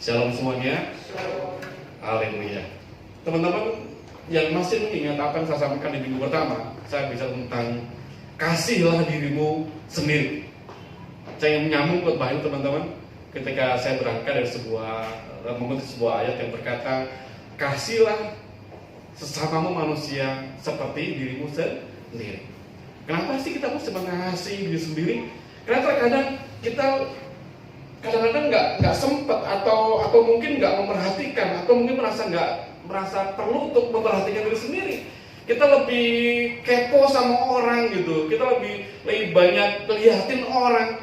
Shalom semuanya. Haleluya. Teman-teman yang masih mengingat apa yang saya sampaikan di minggu pertama, saya bicara tentang kasihlah dirimu sendiri. Saya ingin menyambung buat bahan teman-teman ketika saya berangkat dari sebuah ayat yang berkata, kasihlah sesamamu manusia seperti dirimu sendiri. Kenapa sih kita mesti mengasihi diri sendiri? Karena terkadang kita kadang-kadang nggak sempat atau mungkin nggak memperhatikan atau mungkin merasa perlu untuk memperhatikan diri sendiri. Kita lebih kepo sama orang gitu, kita lebih banyak lihatin orang,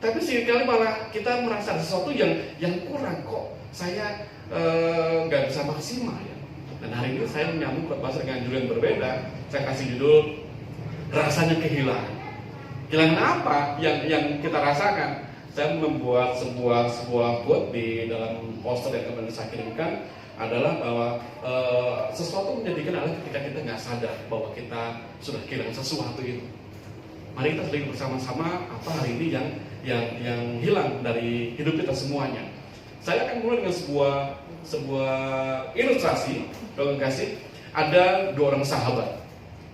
tapi seringkali malah kita merasa ada sesuatu yang kurang, kok saya nggak bisa maksimal ya. Dan hari ini saya menyambung bahasa dengan judul yang berbeda. Saya kasih judul rasanya kehilangan. Kehilangan apa yang kita rasakan? Saya membuat sebuah quote di dalam poster yang kemarin saya kirimkan adalah bahwa sesuatu menjadikan adalah ketika kita nggak sadar bahwa kita sudah kehilangan sesuatu itu. Mari kita sedikit bersama-sama apa hari ini yang hilang dari hidup kita semuanya. Saya akan mulai dengan sebuah ilustrasi. Kalau kasih ada dua orang sahabat,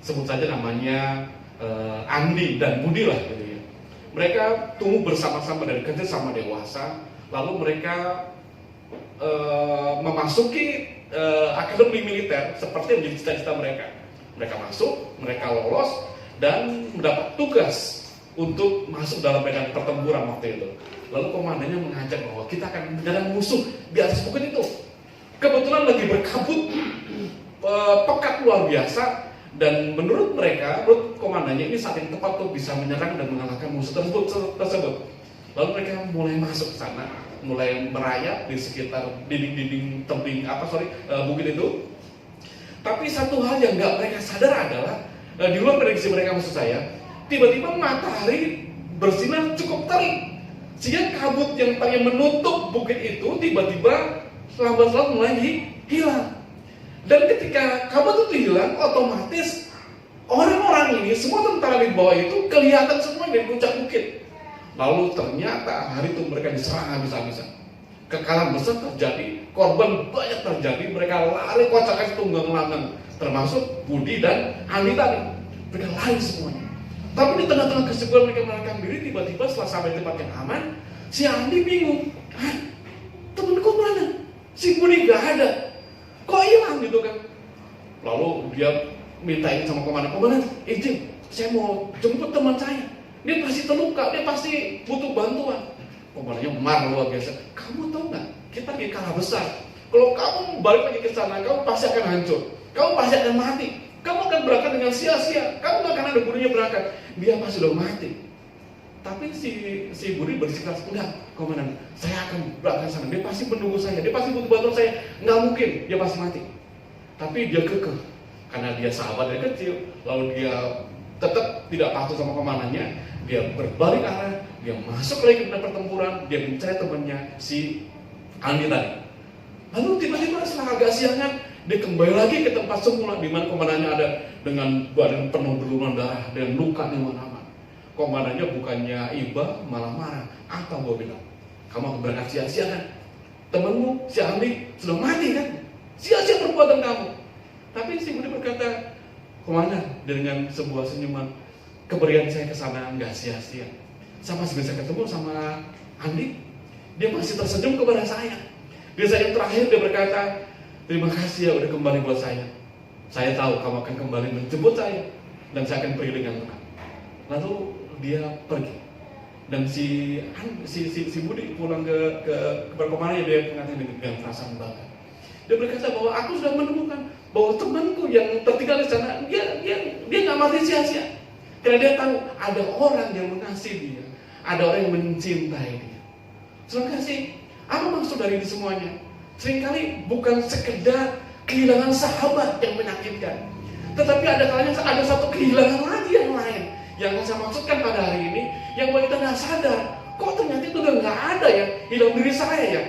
sebut saja namanya Andi dan Budi lah gitu ya. Mereka tumbuh bersama-sama dari kecil sama dewasa, lalu mereka memasuki akademi militer seperti yang menjadi cita-cita mereka. Mereka masuk, mereka lolos dan mendapat tugas untuk masuk dalam medan pertempuran waktu itu. Lalu komandannya mengajak bahwa kita akan menyerang musuh di atas bukit itu. Kebetulan lagi berkabut pekat luar biasa. Dan menurut komandannya ini saat yang tepat untuk bisa menyerang dan mengalahkan musuh tersebut. Lalu mereka mulai masuk ke sana, mulai merayap di sekitar dinding bukit itu. Tapi satu hal yang nggak mereka sadar adalah di luar prediksi mereka, maksud saya, tiba-tiba matahari bersinar cukup terik, sehingga kabut yang tadinya menutup bukit itu tiba-tiba lambat-lambat mulai hilang. Dan ketika kabut itu hilang, otomatis orang-orang ini, semua tentara di bawah itu kelihatan semua dari puncak bukit. Lalu ternyata hari itu mereka diserang habis-habisan. Kekalahan besar terjadi, korban banyak terjadi, mereka lari kocak-kacir tunggang langgang, termasuk Budi dan Andi tadi. Mereka lari semuanya. Tapi di tengah-tengah kesibukan mereka melarikan diri, tiba-tiba setelah sampai tempat yang aman, si Andi bingung. Temenku mana? Si Budi gak ada. Kok hilang gitu kan? Lalu dia minta ini sama komandan, izin, saya mau jemput teman saya. Dia pasti terluka, dia pasti butuh bantuan. Komandannya marah luar biasa. Kamu tahu nggak? Kita lagi kalah besar. Kalau kamu balik lagi ke sana, kamu pasti akan hancur. Kamu pasti akan mati. Kamu akan berangkat dengan sia-sia. Kamu nggak akan ada gunanya berangkat. Dia pasti sudah mati. Tapi si Budi bersikeras, enggak, komandan, saya akan berangkat sana. Dia pasti menunggu saya, dia pasti butuh bantuan saya. Nggak mungkin, dia pasti mati. Tapi dia kekeh, karena dia sahabat dari kecil. Lalu dia tetap tidak patuh sama komandannya. Dia berbalik arah, dia masuk lagi ke pertempuran. Dia mencari temannya si Andi tadi. Lalu tiba-tiba setelah agak siangan, dia kembali lagi ke tempat semula di mana komandannya ada dengan badan penuh berlumuran darah dan luka di mana-mana. Komandannya bukannya iba, malah marah. Apa gua bilang? Kamu akan berangkat sia-sia kan? Temanmu, si Andi, sudah mati kan? Sia-sia perbuatan kamu. Tapi si Budi berkata, komandan, dengan sebuah senyuman, keberian saya ke sana nggak sia-sia. Sama sebisa ketemu sama Andi, dia masih tersenyum kepada saya. Di saat yang terakhir dia berkata, terima kasih ya udah kembali buat saya. Saya tahu kamu akan kembali menjemput saya dan saya akan pergi dengan tenang. Lalu dia pergi dan si Budi pulang ke komandannya. Dia mengatakan dengan perasaan bangga. Dia berkata bahwa aku sudah menemukan bahwa temanku yang tertinggal di sana dia nggak mati sia-sia karena dia tahu ada orang yang mengasihi dia, ada orang yang mencintai dia. Terima kasih. Apa maksud dari ini semuanya? Seringkali bukan sekedar kehilangan sahabat yang menyakitkan, tetapi ada kalanya ada satu kehilangan lagi yang lain. Yang saya maksudkan pada hari ini, yang buat kita nggak sadar, kok ternyata itu udah nggak ada ya di dalam diri saya ya.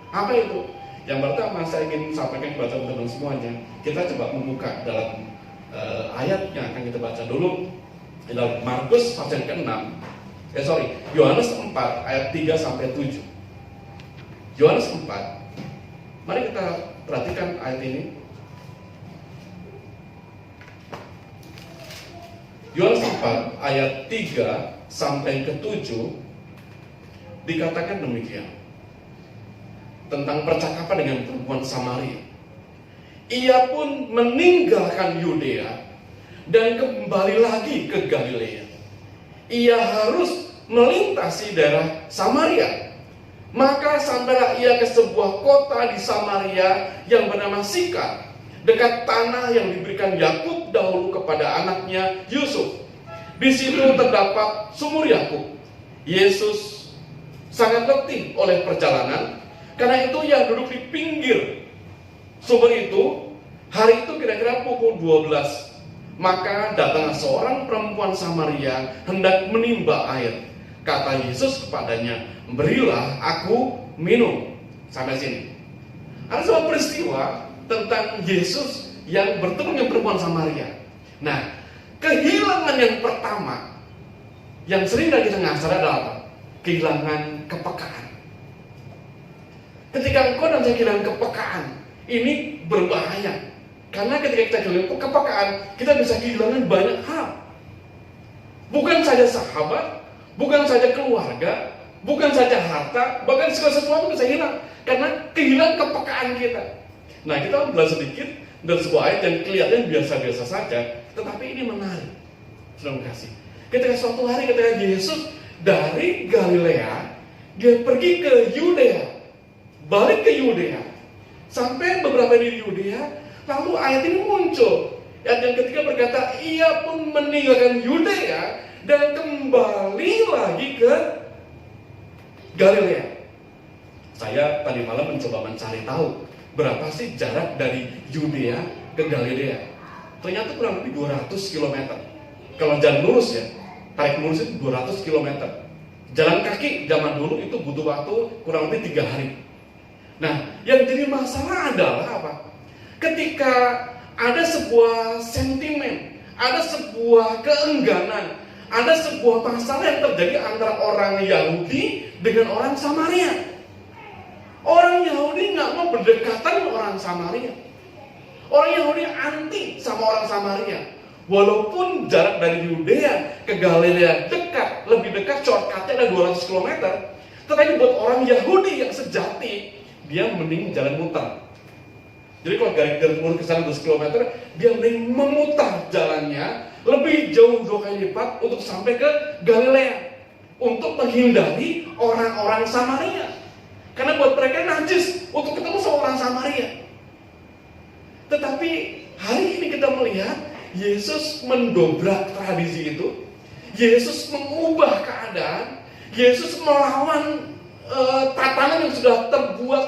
Apa itu? Yang pertama saya ingin sampaikan kepada teman-teman semuanya. Kita coba membuka dalam ayat yang akan kita baca dulu dalam Markus pasal ke-6. Yohanes 4 ayat 3 sampai 7. Yohanes 4. Mari kita perhatikan ayat ini. Yohanes 4 ayat 3 sampai ke 7 dikatakan demikian. Tentang percakapan dengan perempuan Samaria. Ia pun meninggalkan Yudea dan kembali lagi ke Galilea. Ia harus melintasi daerah Samaria. Maka sampailah ia ke sebuah kota di Samaria yang bernama Sikar, dekat tanah yang diberikan Yakub dahulu kepada anaknya Yusuf. Di situ terdapat sumur Yakub. Yesus sangat letih oleh perjalanan, karena itu ia duduk di pinggir sumur itu. Hari itu kira-kira pukul 12. Maka datanglah seorang perempuan Samaria hendak menimba air. Kata Yesus kepadanya, berilah aku minum. Sampai sini. Ada sebuah peristiwa tentang Yesus yang bertemu dengan perempuan Samaria. Nah, kehilangan yang pertama yang sering kita ngasar adalah apa? Kehilangan kepekaan. Ketika engkau dan saya kehilangan kepekaan, ini berbahaya. Karena ketika kita kehilangan kepekaan, kita bisa kehilangan banyak hal. Bukan saja sahabat, bukan saja keluarga, bukan saja harta, bahkan segala sesuatu bisa hilang karena kehilangan kepekaan kita. Nah, kita belajar sedikit dari sebuah ayat yang kelihatan biasa-biasa saja, tetapi ini menarik. Terima kasih. Ketika suatu hari ketika Yesus dari Galilea, dia pergi ke Yudea, balik ke Yudea, sampai beberapa di Yudea, lalu ayat ini muncul. Ayat yang ketiga berkata, ia pun meninggalkan Yudea dan kembali lagi ke Galilea. Saya tadi malam mencoba mencari tahu berapa sih jarak dari Yudea ke Galilea. Ternyata kurang lebih 200 km. Kalau jalan lurus ya, tarik lurus itu 200 km. Jalan kaki zaman dulu itu butuh waktu kurang lebih 3 hari. Nah, yang jadi masalah adalah apa? Ketika ada sebuah sentimen, ada sebuah keengganan, ada sebuah masalah yang terjadi antara orang Yahudi dengan orang Samaria. Orang Yahudi nggak mau berdekatan dengan orang Samaria. Orang Yahudi anti sama orang Samaria. Walaupun jarak dari Yudea ke Galilea dekat, lebih dekat, shortcutnya ada 200 km. Tetapi buat orang Yahudi yang sejati, dia mending jalan muter. Jadi kalau dari timur ke sana 200 km, dia mending memutar jalannya lebih jauh 2 kali lipat untuk sampai ke Galilea, untuk menghindari orang-orang Samaria. Karena buat mereka najis untuk ketemu sama orang Samaria. Tetapi hari ini kita melihat Yesus mendobrak tradisi itu. Yesus mengubah keadaan. Yesus melawan tatanan yang sudah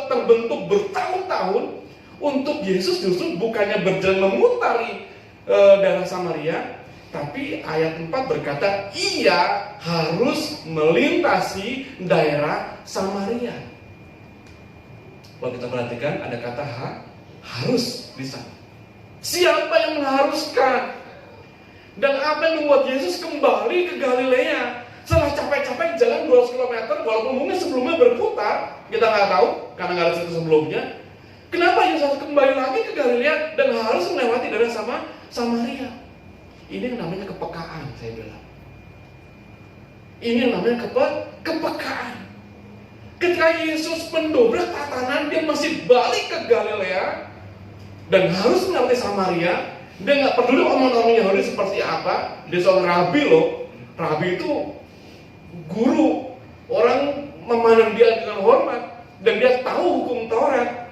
terbentuk bertahun-tahun. Untuk Yesus justru bukannya berjalan memutari daerah Samaria, tapi ayat 4 berkata ia harus melintasi daerah Samaria. Kalau kita perhatikan ada kata harus di sana. Siapa yang mengharuskan? Dan apa yang membuat Yesus kembali ke Galilea setelah capek-capek jalan 200 km, walaupun mungkin sebelumnya berputar, kita nggak tahu karena nggak ada cerita sebelumnya. Kenapa Yesus harus kembali lagi ke Galilea dan harus melewati daerah Samaria? Ini yang namanya kepekaan, saya bilang. Ini yang namanya kepekaan. Ketika Yesus mendobrak tatanan, dia masih balik ke Galilea dan harus melewati Samaria. Dia nggak peduli orang-orang Yahudi seperti apa. Dia seorang rabi loh. Rabi itu guru. Orang memandang dia dengan hormat dan dia tahu hukum Taurat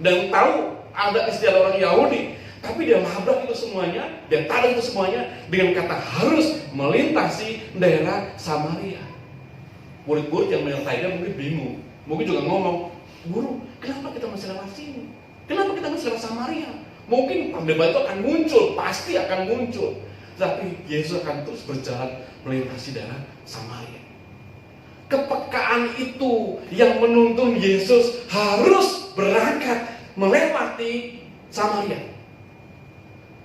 dan tahu ada istilah orang Yahudi. Tapi dia labrak itu semuanya, dia tarik itu semuanya dengan kata harus melintasi daerah Samaria. Murid-murid yang menyertainya mungkin bingung, mungkin juga ngomong, guru, kenapa kita masih lewat sini? Kenapa kita masih lewat Samaria? Mungkin perdebatan itu akan muncul, pasti akan muncul. Tapi Yesus akan terus berjalan melintasi daerah Samaria. Kepekaan itu yang menuntun Yesus harus berangkat melewati Samaria.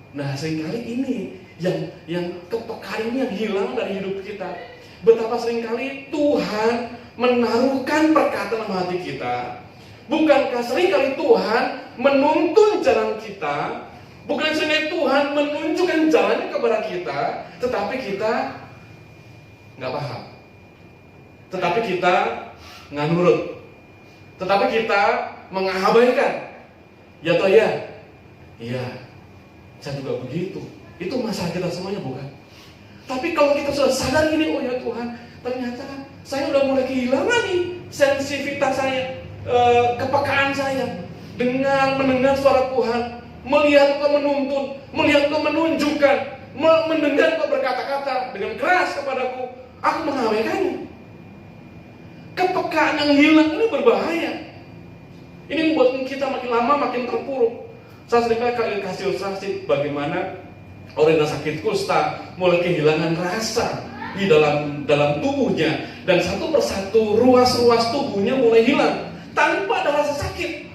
Nah, seringkali ini yang kepekaan ini yang hilang dari hidup kita. Betapa seringkali Tuhan menaruhkan perkataan dalam hati kita? Bukankah seringkali Tuhan menuntun jalan kita? Bukan seringkali Tuhan menunjukkan jalannya kepada kita, tetapi kita nggak paham, tetapi kita nggak nurut, tetapi kita mengabaikan. Ya toh ya, iya, saya juga begitu. Itu masalah kita semuanya, bukan? Tapi kalau kita sudah sadar ini, oh ya Tuhan, ternyata saya udah mulai kehilangan nih sensitivitas saya, kepekaan saya dengan mendengar suara Tuhan, melihat Kau menuntun, melihat Kau menunjukkan, mendengar Kau berkata-kata dengan keras kepadaku, aku mengabaikannya. Kepekaan yang hilang ini berbahaya. Ini membuat kita makin lama makin terpuruk. Saya seringkali kasih ilustrasi bagaimana orang yang sakit kusta mulai kehilangan rasa di dalam tubuhnya, dan satu persatu ruas-ruas tubuhnya mulai hilang tanpa ada rasa sakit.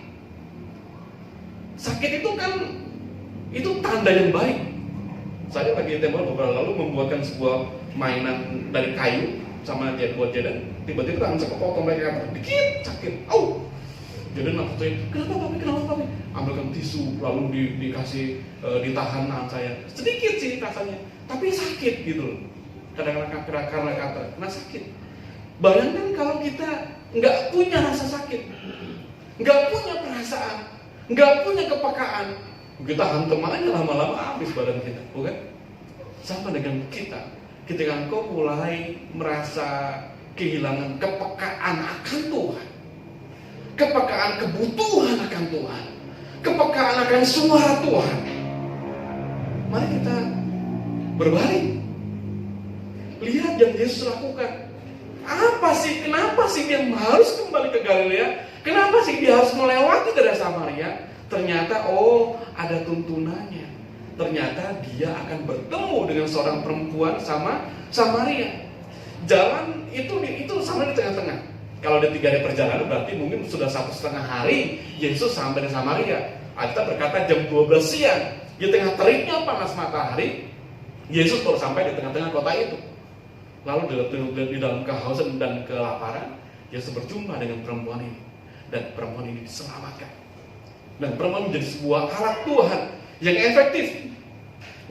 Sakit itu kan itu tanda yang baik. Saya lagi tempoh beberapa lalu membuatkan sebuah mainan dari kayu sama dia buat jadan, tiba-tiba tangan saya kepotong dari kantor, dikit sakit, jadi maksudnya, kenapa papi? Ambilkan tisu, lalu dikasih, ditahan tangan saya, sedikit sih rasanya, tapi sakit gitu loh. Kadang-kadang karena kena sakit. Bayangkan kalau kita nggak punya rasa sakit, nggak punya perasaan, nggak punya kepekaan, kita hantam aja lama-lama habis badan kita, bukan? Sama dengan kita, ketika engkau mulai merasa kehilangan kepekaan akan Tuhan, kepekaan kebutuhan akan Tuhan, kepekaan akan suara Tuhan, mari kita berbalik. Lihat yang Yesus lakukan. Kenapa sih dia harus kembali ke Galilea? Kenapa sih dia harus melewati daerah Samaria? Ternyata ada tuntunannya. Ternyata dia akan bertemu dengan seorang perempuan sama Samaria. Jalan itu sama di tengah-tengah. Kalau ada 3 hari perjalanan berarti mungkin sudah 1,5 hari Yesus sampai di Samaria. Alkitab berkata jam 12 siang, di tengah teriknya panas matahari, Yesus baru sampai di tengah-tengah kota itu. Lalu di dalam kehausan dan kelaparan, Yesus berjumpa dengan perempuan ini, dan perempuan ini diselamatkan. Dan perempuan menjadi sebuah alat Tuhan yang efektif,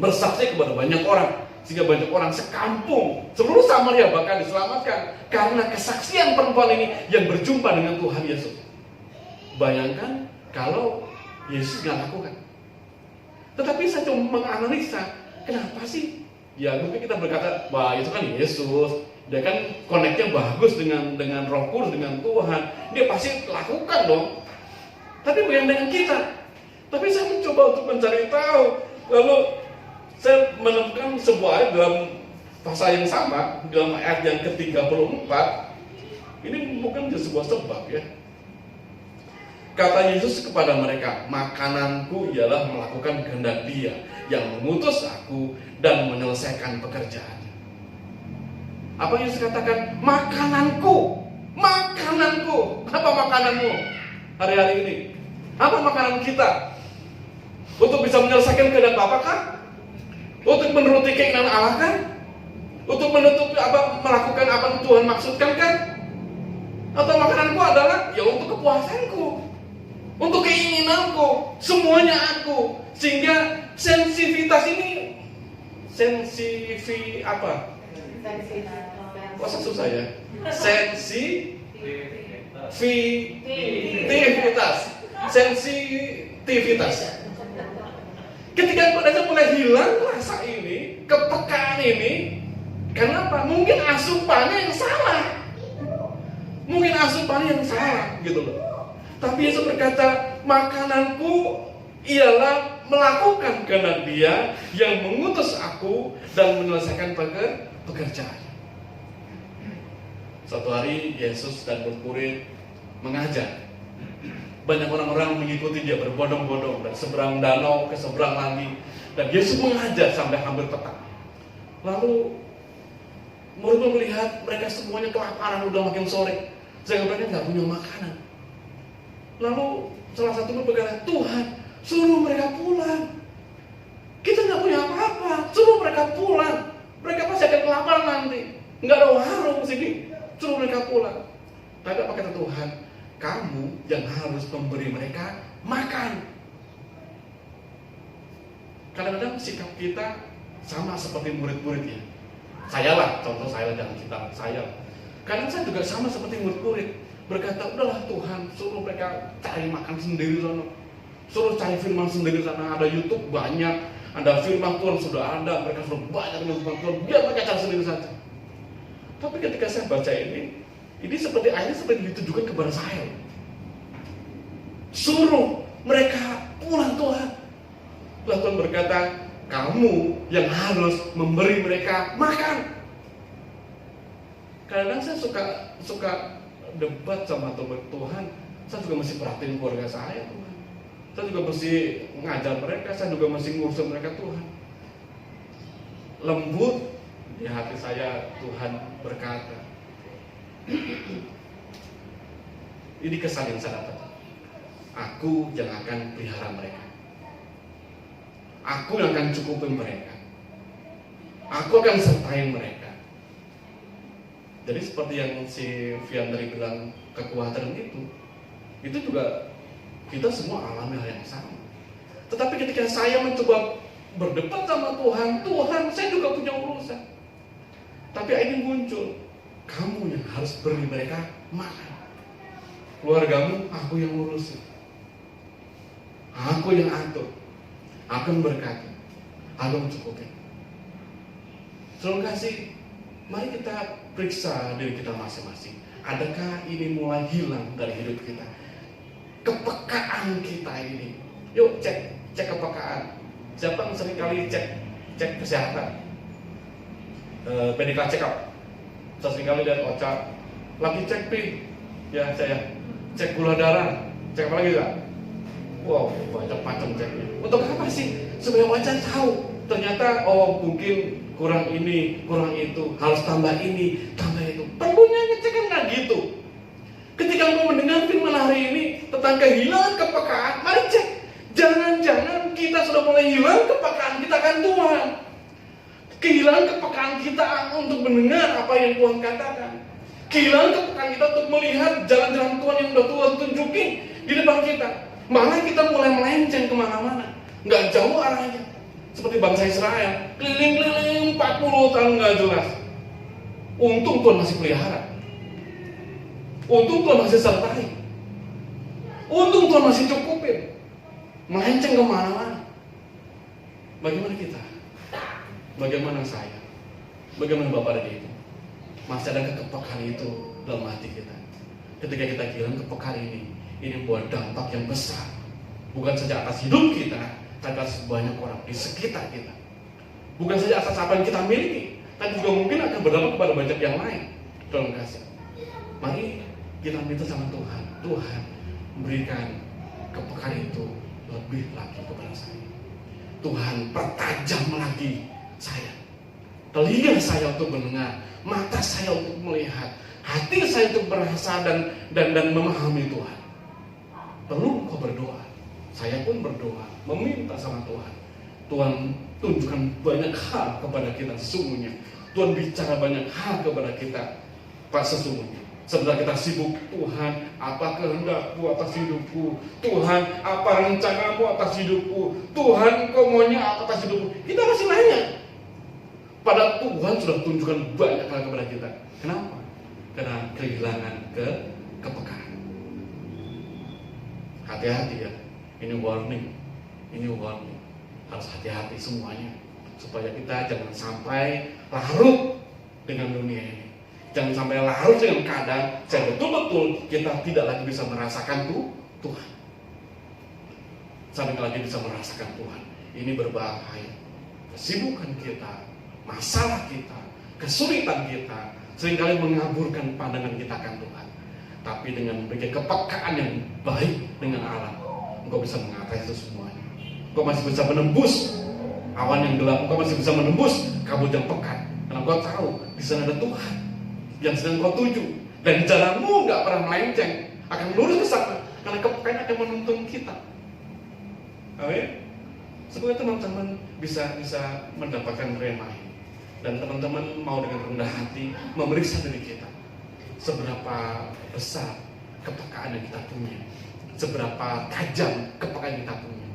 bersaksi kepada banyak orang, sehingga banyak orang sekampung, seluruh Samaria bahkan diselamatkan karena kesaksian perempuan ini yang berjumpa dengan Tuhan Yesus. Bayangkan kalau Yesus nggak lakukan. Tetapi saya cuma menganalisa, kenapa sih? Ya mungkin kita berkata, wah itu kan Yesus, dia kan connect-nya bagus dengan Roh Kudus, dengan Tuhan, dia pasti lakukan dong. Tapi bukan dengan kita. Tapi saya mencoba untuk mencari tahu, lalu saya menemukan sebuah ayat dalam pasal yang sama, dalam ayat yang ke-34. Ini mungkin jadi sebuah sebab ya. Kata Yesus kepada mereka, makananku ialah melakukan kehendak Dia yang mengutus aku dan menyelesaikan pekerjaannya. Apa yang Yesus katakan? Makananku. Apa makananmu hari-hari ini? Apa makanan kita? Untuk bisa menyelesaikan kehendak Bapa kan? Untuk menuruti keinginan Allah kan? Untuk melakukan apa yang Tuhan maksudkan kan? Atau makananku adalah ya untuk kepuasanku, untuk keinginanku, semuanya aku. Sehingga sensitivitas ini Wah susah ya. Sensitivitas. Ketika pada mulai hilang rasa ini, kepekaan ini, kenapa? Mungkin asupannya yang salah. Gitu loh. Tapi Yesus berkata, makananku ialah melakukan kehendak Dia yang mengutus aku dan menyelesaikan pekerjaan. Suatu hari Yesus dan murid-murid mengajar. Banyak orang-orang mengikuti Dia berbondong-bondong dari seberang danau ke seberang lagi, dan Yesus mengajar sampai hampir petang. Lalu murid melihat mereka semuanya kelaparan, udah makin sore, sehingga mereka nggak punya makanan. Lalu salah satu murid berkata, Tuhan, suruh mereka pulang. Kita nggak punya apa-apa, suruh mereka pulang. Mereka pasti akan kelaparan nanti. Nggak ada warung sini, suruh mereka pulang. Tapi apa kata Tuhan? Kamu yang harus memberi mereka makan. Kadang-kadang sikap kita sama seperti murid-muridnya. Saya lah, contoh saya, jangan kita saya. Kadang saya juga sama seperti murid-murid, berkata, udahlah Tuhan, suruh mereka cari makan sendiri sana, suruh cari firman sendiri sana. Ada YouTube banyak, ada firman Tuhan sudah ada, mereka sudah banyak dengan firman Tuhan, biar mereka cari sendiri saja. Tapi ketika saya baca ini seperti ayatnya seperti ditujukan kepada saya. Suruh mereka pulang Tuhan. Lalu Tuhan berkata, kamu yang harus memberi mereka makan. Kadang saya suka debat sama Tuhan. Saya juga mesti perhatiin keluarga saya, Tuhan. Saya juga mesti ngajar mereka, saya juga mesti ngurusin mereka, Tuhan. Lembut di hati saya, Tuhan berkata. Ini kesan yang saya dapat. Aku yang akan pelihara mereka. Aku yang akan cukupin mereka. Aku akan sertai mereka. Jadi seperti yang si Vian tadi bilang, kekuatan itu juga kita semua alami hal yang sama. Tetapi ketika saya mencoba berdebat sama Tuhan, saya juga punya urusan. Tapi ini muncul, kamu yang harus beri mereka makan. Keluargamu, aku yang urusin. Aku yang atur. Aku yang berkati. Aku yang cukupin. Saudara kasih, mari kita periksa diri kita masing-masing. Adakah ini mulai hilang dari hidup kita? Kepekaan kita ini. Yuk cek kepekaan. Siapa yang sering kali cek kesehatan? medical check up. Saya sering kali lihat Ocha lagi cek PIN, ya saya cek gula darah, cek apa lagi Kak? Wow, banyak macam ceknya. Untuk apa sih? Supaya Ocha tahu ternyata mungkin kurang ini, kurang itu, harus tambah ini, tambah itu. Perlunya ngecek kan nggak gitu. Ketika mau mendengar firman hari ini tentang kehilangan kepekaan, mari cek. Jangan-jangan kita sudah mulai hilang kepekaan kita akan Tuhan. Kehilangan kepekaan kita untuk mendengar apa yang Tuhan katakan. Kehilangan kepekaan kita untuk melihat jalan-jalan Tuhan yang sudah Tuhan tunjukin di depan kita. Malah kita mulai melenceng kemana-mana. Nggak jauh arahnya. Seperti bangsa Israel, keliling-keliling 40 tahun nggak jelas. Untung Tuhan masih pelihara. Untung Tuhan masih sertai. Untung Tuhan masih cukupin. Melenceng kemana-mana. Bagaimana kita? Bagaimana saya? Bagaimana Bapak dan Ibu? Masih ada kepekaan itu dalam hati kita. Ketika kita kehilangan kepekaan ini membuat dampak yang besar. Bukan saja atas hidup kita, tapi atas banyak orang di sekitar kita. Bukan saja atas apa yang kita miliki, tapi juga mungkin akan berdampak kepada banyak yang lain. Tuhan kasih. Mari kita minta sama Tuhan. Tuhan berikan kepekaan itu lebih lagi kepada saya. Tuhan pertajam lagi saya. Telinga saya untuk mendengar, mata saya untuk melihat, hati saya untuk merasa dan memahami Tuhan. Perlu kau berdoa. Saya pun berdoa, meminta sama Tuhan. Tuhan tunjukkan banyak hal kepada kita sesungguhnya. Tuhan bicara banyak hal kepada kita pas sesungguhnya. Setelah kita sibuk, Tuhan, apa kehendak-Mu atas hidupku? Tuhan, apa rencanamu atas hidupku? Tuhan, Kau maunya apa atas hidupku? Kita masih nanya. Padahal Tuhan sudah tunjukkan banyak hal kepada kita. Kenapa? Karena kehilangan kepekaan. Hati-hati ya. Ini warning. Ini warning. Harus hati-hati semuanya. Supaya kita jangan sampai larut dengan dunia ini. Jangan sampai larut dengan keadaan saya betul-betul kita tidak lagi bisa merasakan Tuhan. Sampai lagi bisa merasakan Tuhan. Ini berbahaya. Kesibukan kita, masalah kita, kesulitan kita seringkali mengaburkan pandangan kita akan Tuhan. Tapi dengan memberikan kepekaan yang baik dengan Allah, engkau bisa mengatasi itu semuanya. Engkau masih bisa menembus awan yang gelap. Engkau masih bisa menembus kabut yang pekat. Karena engkau tahu di sana ada Tuhan yang sedang kau tuju, dan jalanmu nggak pernah melenceng, akan lurus ke sana, karena kepekaan akan menuntun kita. Amin. Semoga teman-teman bisa mendapatkan rema ini, dan teman-teman mau dengan rendah hati memeriksa diri kita. seberapa besar kepekaan yang kita punya, seberapa tajam kepekaan yang kita punya.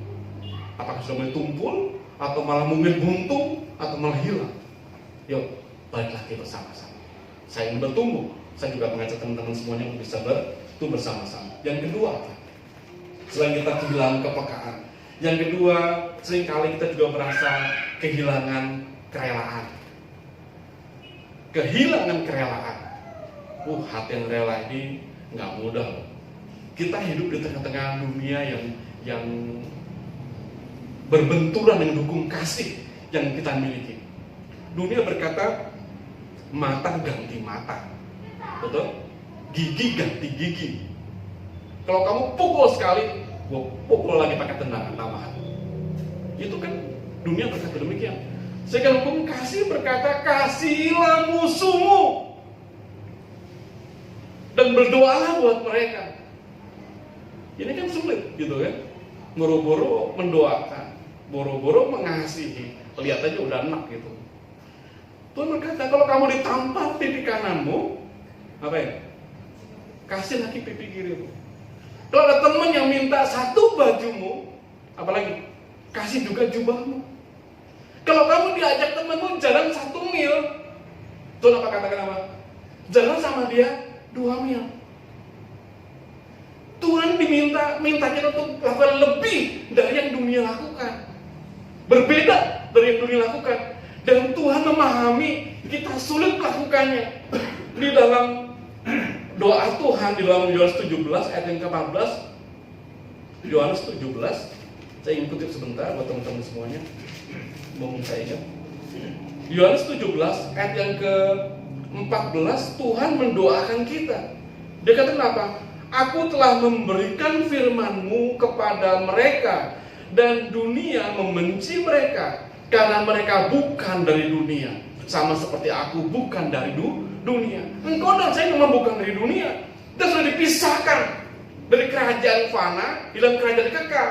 Apakah sudah mulai tumpul, atau malah mungkin buntu, atau malah hilang? Yuk, balik lagi bersama-sama. Saya ingin bertumbuh. Saya juga mengajak teman-teman semuanya untuk bisa bertumbuh bersama-sama. Yang kedua, selain kita kehilangan kepekaan, yang kedua, seringkali kita juga merasa kehilangan kerelaan. Kehilangan kerelaan. Hati yang rela ini nggak mudah loh. Kita hidup di tengah-tengah dunia yang berbenturan dengan hukum kasih yang kita miliki. Dunia berkata, mata ganti mata, betul? Gigi ganti gigi. Kalau kamu pukul sekali, gue pukul lagi pakai tendangan tambahan. Itu kan dunia berkata demikian. Sedangkan hukum kasih berkata, kasihilah musuhmu dan berdoalah buat mereka. Ini kan sulit, gitu kan? Boro-boro mendoakan, boro-boro mengasihi. Lihat aja udah enak gitu. Tuhan berkata, kalau kamu ditampar pipi kananmu, apa ya? Kasih lagi pipi kirimu. Kalau ada teman yang minta satu bajumu, apalagi kasih juga jubahmu. Kalau kamu diajak temanmu jalan 1 mil, Tuhan apa katakan apa? Jalan sama dia 2 mil. Tuhan minta kita untuk lakukan lebih dari yang dunia lakukan. Berbeda dari yang dunia lakukan. Dan Tuhan memahami kita sulit melakukannya. Di dalam doa Tuhan, di dalam Yohanes 17 ayat yang ke-14, Yohanes 17, saya ingin kutip sebentar buat teman-teman semuanya. Mungkin saya ingat. Yohanes 17 ayat yang ke-14, Tuhan mendoakan kita. Dia kata apa? Aku telah memberikan firman-Mu kepada mereka, dan dunia membenci mereka karena mereka bukan dari dunia, sama seperti aku bukan dari dunia. Engkau dan saya memang bukan dari dunia. Kita sudah dipisahkan dari kerajaan fana dalam kerajaan kekal.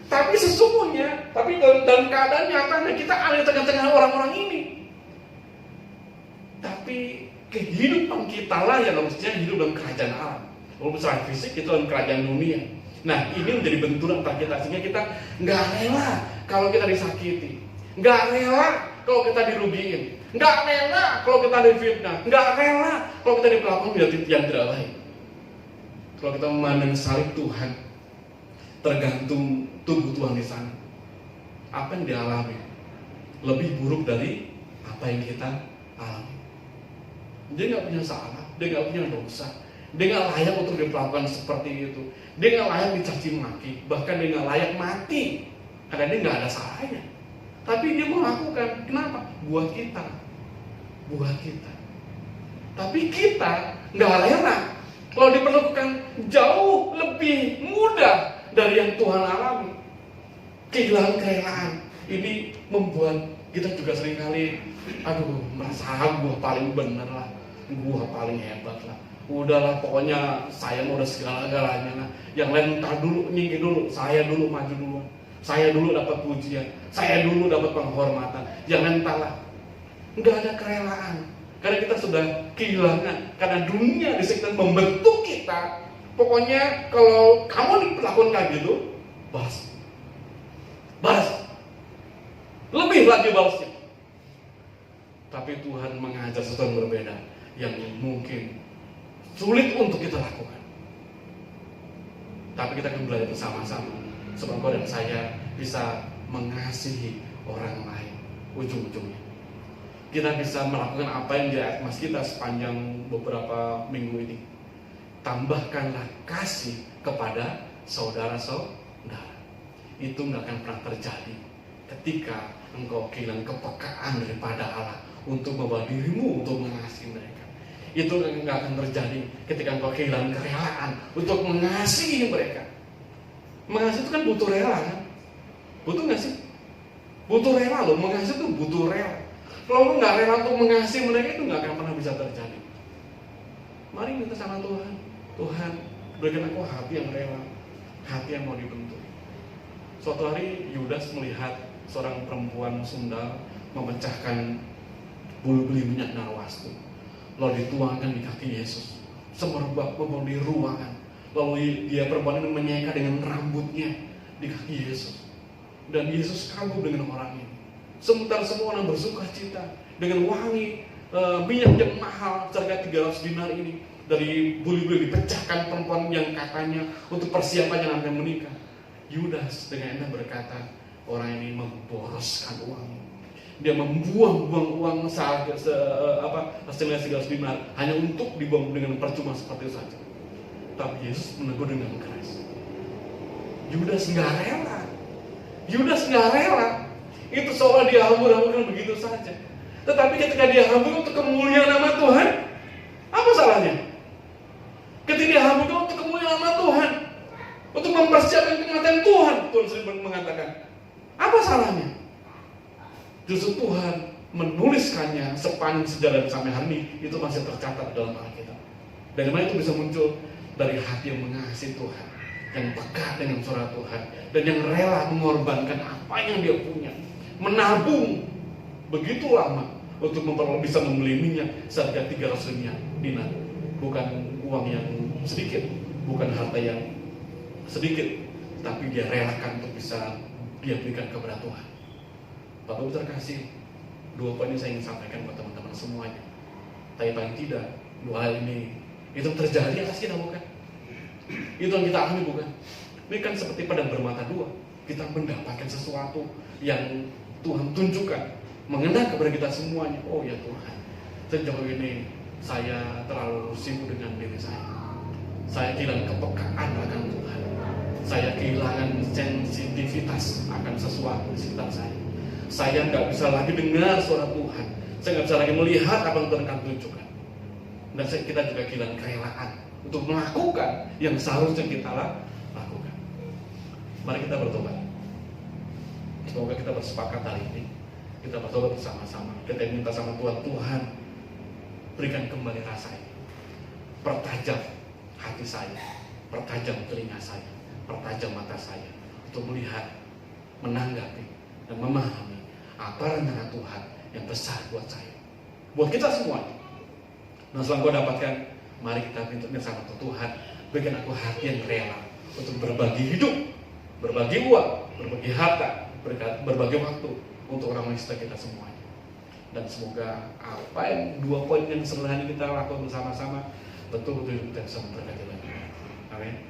Tapi sesungguhnya, dalam keadaan nyatanya kita ada di tengah-tengah orang-orang ini. Tapi kehidupan kita lah yang harusnya hidup dalam kerajaan alam. Walaupun secara fisik itu dalam kerajaan dunia. Nah, ini menjadi benturan antara kita, sehingga kita nggak rela kalau kita disakiti, nggak rela kalau kita dirugiin, nggak rela kalau kita difitnah, nggak rela kalau kita diperlakukan yang tidak baik. Kalau kita memandang salib Tuhan, tergantung tubuh Tuhan di sana, apa yang dialami lebih buruk dari apa yang kita alami. Dia nggak punya salah, dia nggak punya dosa. Dia nggak layak untuk diperlakukan seperti itu. Dia nggak layak dicaci maki, bahkan dia nggak layak mati karena dia nggak ada salahnya. Tapi dia melakukan, kenapa? Buat kita. Tapi kita nggak rela kalau diperlakukan jauh lebih mudah dari yang Tuhan alami. Kehilangan kerelaan ini membuat kita juga seringkali, merasa gua paling benar lah, gua paling hebat lah. Udahlah, pokoknya saya mau udah segala-galanya lah. Yang lain entar dulu, nyingkir dulu, saya dulu maju duluan. Saya dulu dapat pujian, saya dulu dapat penghormatan. Jangan entar lah. Enggak ada kerelaan. Karena kita sudah kehilangan. Karena dunia di sekitar membentuk kita. Pokoknya kalau kamu diperlakukan kayak gitu, balas. Lebih lagi balasnya. Tapi Tuhan mengajar sesuatu yang berbeda, yang mungkin sulit untuk kita lakukan. Tapi kita akan belajar bersama-sama supaya engkau dan saya bisa mengasihi orang lain. Ujung-ujungnya kita bisa melakukan apa yang di ayat mas kita sepanjang beberapa minggu ini. Tambahkanlah kasih kepada saudara-saudara. Itu nggak akan pernah terjadi ketika engkau kehilangan kepekaan daripada Allah untuk membawa dirimu untuk mengasihi mereka. Itu nggak akan terjadi ketika engkau kehilangan kerelaan untuk mengasihi mereka. Mengasihi itu kan butuh rela kan? Butuh nggak sih? Butuh rela loh, mengasihi itu butuh rela. Kalau lu nggak rela untuk mengasihi mereka, itu nggak akan pernah bisa terjadi. Mari minta sama Tuhan. Tuhan, berikan aku hati yang rela, hati yang mau dibentuk. Suatu hari Yudas melihat seorang perempuan sundal memecahkan bulu beli minyak narwastu, lalu dituangkan di kaki Yesus. semerbak memenuhi ruangan. Lalu dia perempuan ini menyeka dengan rambutnya di kaki Yesus. Dan Yesus kagum dengan orang ini. Sementara semua orang bersuka cita dengan wangi minyak yang mahal harga 300 dinar ini dari buli-buli dipecahkan perempuan yang katanya untuk persiapan yang akan menikah. Yudas dengan enak berkata, orang ini memboroskan uang. Dia membuang-buang uang hasilnya 300 dinar hanya untuk dibuang dengan percuma seperti itu saja. Tapi Yesus menegur dengan keras. Yudas nggak rela. Yudas nggak rela. Itu seolah dia hambur-hamburkan begitu saja. Tetapi ketika dia hambur untuk kemuliaan nama Tuhan, apa salahnya? Ketika dia hambur untuk kemuliaan nama Tuhan, untuk mempersiapkan kematian Tuhan, Tuhan sering mengatakan, apa salahnya? Justru Tuhan menuliskannya sepanjang sejarah sampai hari ini, itu masih tercatat dalam Alkitab. Dari mana itu bisa muncul? Dari hati yang mengasihi Tuhan, yang peka dengan suara Tuhan, dan yang rela mengorbankan apa yang dia punya, menabung begitu lama untuk bisa membeli minyak seharga 300 dinar. Bukan uang yang sedikit, bukan harta yang sedikit, tapi dia relakan untuk bisa dia berikan kepada Tuhan. Bapak Ibu terkasih, 2 poin ini saya ingin sampaikan buat teman-teman semuanya. Tapi paling tidak, 2 hal ini itu terjadi atas kita, bukan? Itu yang kita alami, bukan? Ini kan seperti pedang bermata 2. Kita mendapatkan sesuatu yang Tuhan tunjukkan, mengena kepada kita semuanya. Oh ya Tuhan, sejauh ini saya terlalu sibuk dengan diri saya. Saya kehilangan kepekaan akan Tuhan. Saya kehilangan sensitivitas akan sesuatu di sekitar saya. Saya nggak bisa lagi dengar suara Tuhan. Saya nggak bisa lagi melihat apa yang Tuhan akan tunjukkan. Dan kita juga kehilangan kerelaan untuk melakukan yang seharusnya kita lakukan. Mari kita bertobat. Semoga kita bersepakat hari ini. Kita bertobat bersama-sama. Kita minta sama Tuhan, Tuhan berikan kembali rasa ini. Pertajam hati saya, pertajam telinga saya, pertajam mata saya untuk melihat, menanggapi, dan memahami apa rencana Tuhan yang besar buat saya, buat kita semua. Nah, setelah kau dapatkan, mari kita minta sama Tuhan, berikan aku hati yang rela untuk berbagi hidup, berbagi uang, berbagi harta, berbagi waktu untuk orang-orang sekitar kita semuanya. Dan semoga apa yang 2 poin yang sederhana kita lakukan bersama-sama betul-betul kita bisa memberkati lagi. Amin.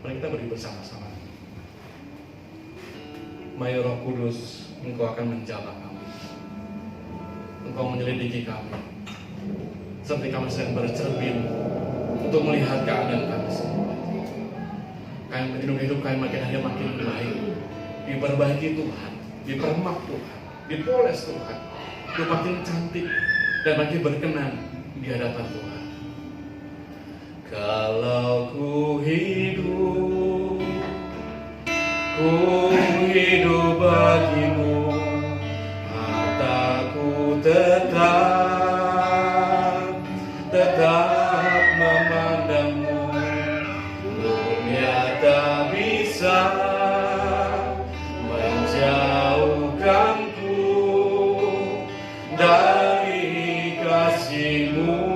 Mari kita berdiri bersama-sama. Mari Roh Kudus, Engkau akan menjamah kami. Engkau menyelidiki kami. Seperti kami sedang bercermin untuk melihat keadaan kami semua. Hidup kami makin hari makin baik. Diperbaiki Tuhan, dipermak Tuhan, dipoles Tuhan. Itu makin cantik dan makin berkenan di hadapan Tuhan. Kalau ku hidup bagimu, mataku tetap memandangmu. Dunia tak bisa menjauhkanku dari kasih-Mu.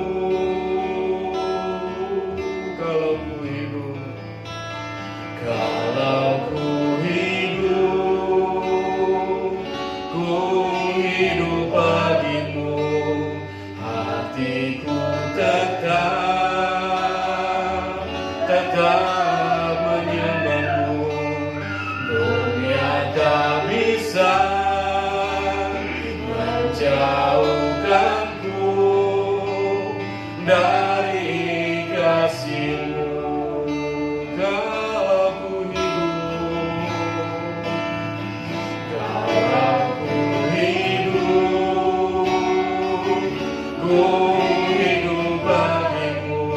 Tetap menyembahmu. Dunia tak bisa menjauhkanku dari kasih-Mu. Kalau ku hidup bagimu,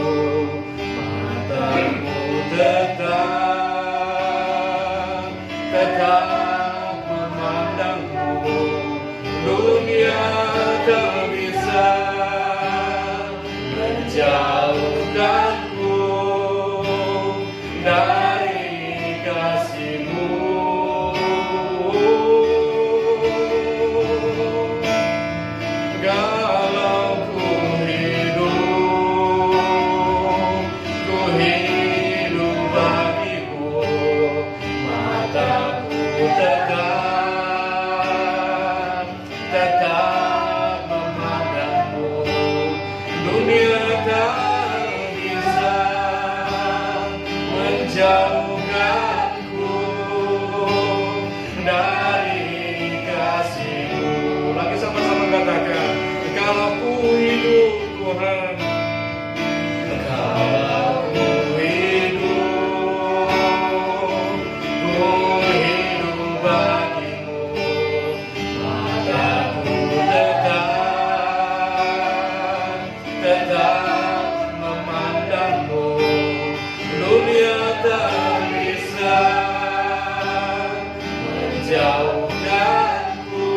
mataku tetap memandangmu. Dunia tak bisa menjauhkanku dari kasih-Mu. Kalau ku hidup menjauhkanku dari kasih-Mu. Lagi sama-sama katakan, kalau ku hidup Tuhan, kalau ku hidup bagimu, maka ku tetap memandangmu. Dunia tak bisa menjauhkanku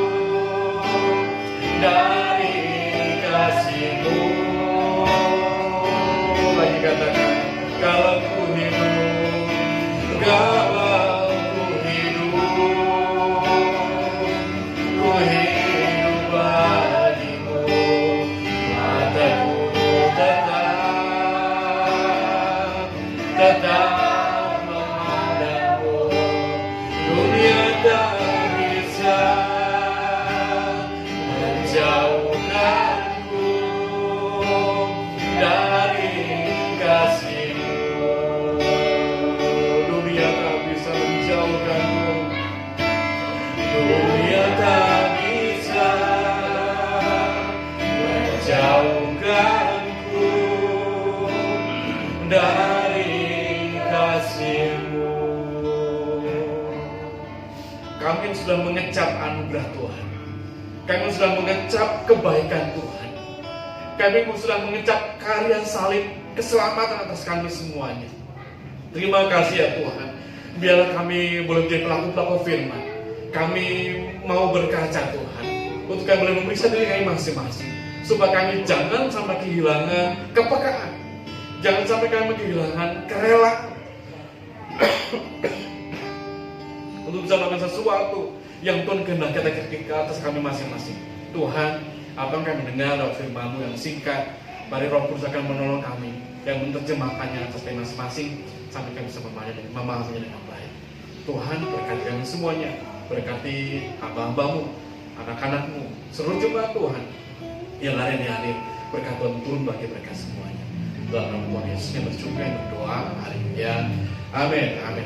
dari kasih-Mu. Lagi katakan, kalau ku hidup, kalau ku hidup bagimu, mataku tetap memandangmu. Dunia tak bisa menjauhkanku dari kasih-Mu. Dunia tak bisa menjauhkanku. Dunia tak bisa menjauhkanku dari kasih-Mu. Kami sudah mengecap anugerah Tuhan. Kami sudah mengecap kebaikan Tuhan. Kami sudah mengecap karya salib keselamatan atas kami semuanya. Terima kasih ya Tuhan. Biarlah kami boleh menjadi pelaku-pelaku firman. Kami mau berkaca Tuhan, untuk kami boleh memeriksa diri kami masing-masing, supaya kami jangan sampai kehilangan kepekaan, jangan sampai kami kehilangan kerelaan untuk bisa melakukan sesuatu yang Tuhan kehendaki atas kami masing-masing. Tuhan, apa yang kami dengar lewat firman-Mu yang singkat, mari Roh Kudus akan menolong kami yang menerjemahkannya atas kami masing-masing, sampai kami bisa memahaminya dengan baik. Tuhan, berkati kami semuanya, berkati hamba-hamba-Mu, anak-anak-Mu, seluruh jemaat Tuhan yang hari ini hadir. Berkat Tuhan turun bagi mereka semuanya. Dalam nama Tuhan Yesus yang bersyukur, yang berdoa hari ini. Amin. Amin.